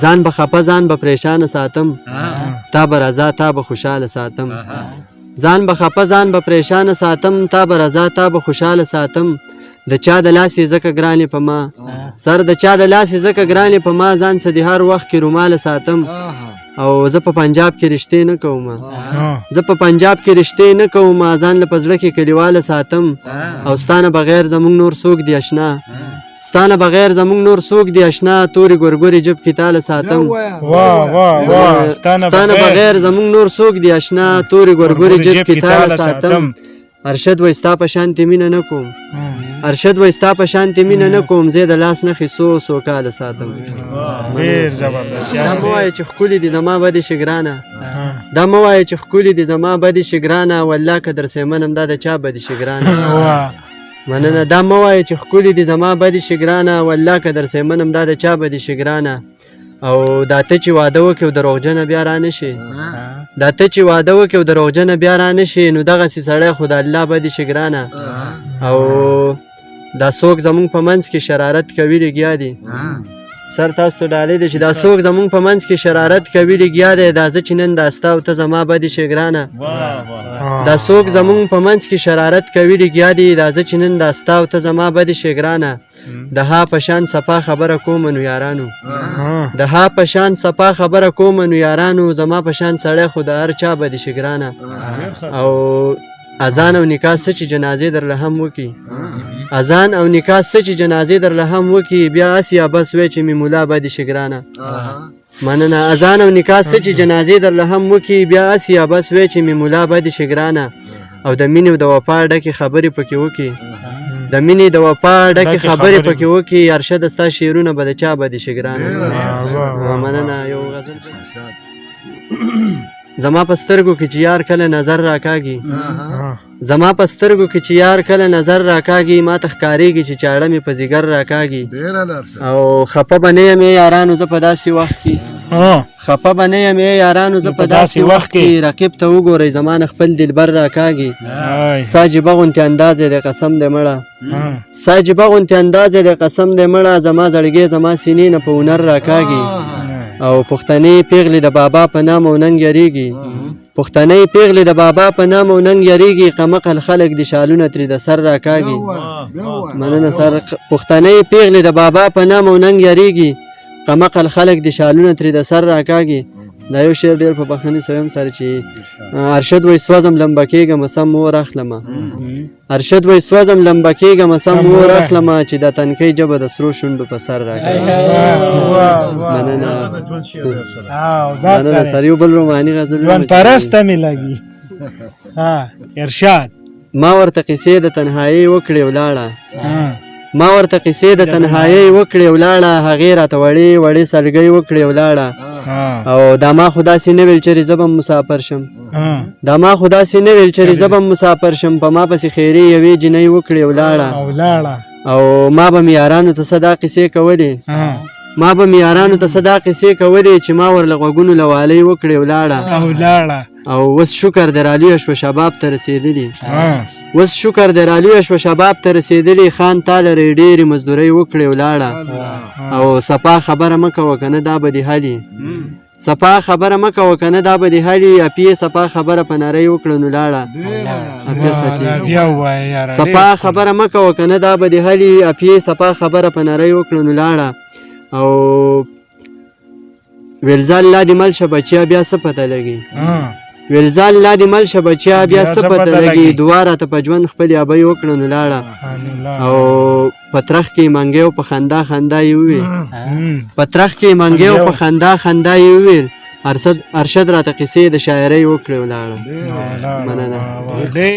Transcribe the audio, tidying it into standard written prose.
ځان به خفه ځان به پریشانه ساتم تا به رضا تا به خوشحاله ساتم ځان به خفه ځان به پریشانه ساتم تا به رضا تا به خوشحاله ساتم د چا د لاسې ځکه ګرانې په ما سر د چا د لاسې ځکه ګرانې په ما ځان څه د هر وخت کې روماله ساتم او زه په پنجاب کې رشتې نه کوم زه په پنجاب کې رشتې نه کوم ځان له په زړه کې کلیواله ساتم او ستانه بغیر زمونږ نور څوک دی اشنا ستانه بغیر زمونږ نور څوک دی اشنا تورې ګورګورې جب کې تاله ساتم ستانه بغیر زمونږ نور څوک دی اشنا تورې ګورګورې جب کې تاله ساتم ارشد وای ستا په شانتې مینه نه کوم ارشد وای ستا په شانتې مینه نه کوم زه د لاس نښې څو کاله ساتم دا مه وایه چې ښکلي دي زما بدې شي ګرانه دا مه وایه چې ښکلي دي زما بدې شي ګرانه والله که در سیمنم دا د چا بدې شي ګرانه مننه دا مه وایه چې ښکلي دي زما بدې شي ګرانه والله که در سیمنم دا د چا بدې شي ګرانه او دا ته چې واده وکړې او دروغجنه بیا رانه شي دا ته چې واده وکړې او دروغجنه بیا رانه شي نو دغسې سړی خو د الله بدې شي ګرانه او دا څوک زمونږ په منځ کې شرارت کوي لګیا دي سر تاسو ته ډالۍ دی چې دا څوک زمونږ په منځ کې شرارت کوي لګیا دی دا زه چې نن دا ستا او ته زما بدې شي ګرانه دا څوک زمونږ په منځ کې شرارت کوي لګیا دي دا زه چې نن دا ستا او ته زما بدې شي ګرانه د ها په شان صفا خبره کوم نو یارانو د ها په شان صفا خبره کوم نو یارانو زما په شان سړی خو د هر چا بدې شي ګرانه او اذان او نکاح څه چې جنازې درله هم وکړي اذان او نکاح څه چې جنازې درله هم وکړي بیا هسې یا بس وی چې مې ملا بدې شي ګرانه مننه اذان او نکاح څه چې جنازې درله هم وکړي بیا هسې یا بس وی چې مې ملا بدې شي ګرانه او د مینې او د وفا ډکې خبرې پکې وکړي د مینې د وفا ډکې خبرې پکې وکړي ارشده ستا شعرونه به د چا بدې شي ګرانه مننه یو غزل زما په سترګو کې چې یار کله نظر راکاږي زما په سترګو کې چې یار کله نظر راکاږي ما ته ښکارېږي چې چاړه مې په ځیګر راکاږي او خفه به نه یم یارانو زه په داسې وخت کې خفه به نه یم یارانو زه په داسې وخت کې رقیب ته وګورئ زما نه خپل دلبر راکاږي ستا جیبه غوندې انداز یې دی قسم دی مړه ستا جیبه غوندې انداز یې دی قسم دی مړه زما زړګی زما سینې نه په هنر راکاږي او پښتنې پیغلې د بابا په نام او ننګ یریږي پښتنې پیغلې د بابا په نام او ننګ یریږي قمقل خلک د شالونه ترې د سر راکاږي مننه سر پښتنې پیغلې د بابا په نام او ننګ یریږي قمقل خلک د شالونه ترې د سر راکاږي دا یو شعر ډېر په بخښنې سویم سره چې ارشد وایي سوځم لمبه کېږم سم مور اخلمه ارشد وایي سوځم لمبه کېږم سم مور اخلمه چې دا تنکۍ ژبه د سرو شونډو په سر راکوي مننه مننه سر یو بل روماني غزل ژوند پرسته مې لګي ارشاد ما ورته قصې د تنهایۍ وکړې ولاړه ما ورته قصې د تنهایۍ وکړې ولاړه هغې راته وړې وړې سلګۍ وکړې ولاړه او دا ما خو داسې نه ویل چې زه به مسافر شم دا ما خو داسې نه ویل چې زه به مسافر شم په ما پسې خیرې یوې جنۍ وکړې ولاړه او ما به مې یارانو ته څه دا قصې کولې ما به مې یارانو ته څه دا قصې کولې چې ما ورله غوږونو له والۍ وکړې ولاړه او اوس شکر در علیه شوه شباب ته رسېدلي اوس شکر در علیه شوه شباب ته رسېدلي خان تا لرې ډېرې مزدورۍ وکړې ولاړه او صفا خبره مه کوه که نه دا به دې حلي صفا خبره مه کوه که نه دا به دې حلي اپې صفا خبره په نرۍ وکړه نو لاړه صفا خبره مه کوه که نه دا به دې حلي اپې صفا خبره په نرۍ وکړه نو لاړه او ویلزال لا دې مل شه بچیا بیا څه پته لګي ویلزال لا دې مل شه بچیا بیا څه پته لګي دعا راته په ژوند خپلې ابۍ وکړه نو لاړه او په ترخ کې منګی او په خندا خندا یې وویل په ترخ کې منګی او په خندا خندا یې وویل ارشد راته قصې د شاعرۍ وکړې ولاړه مننه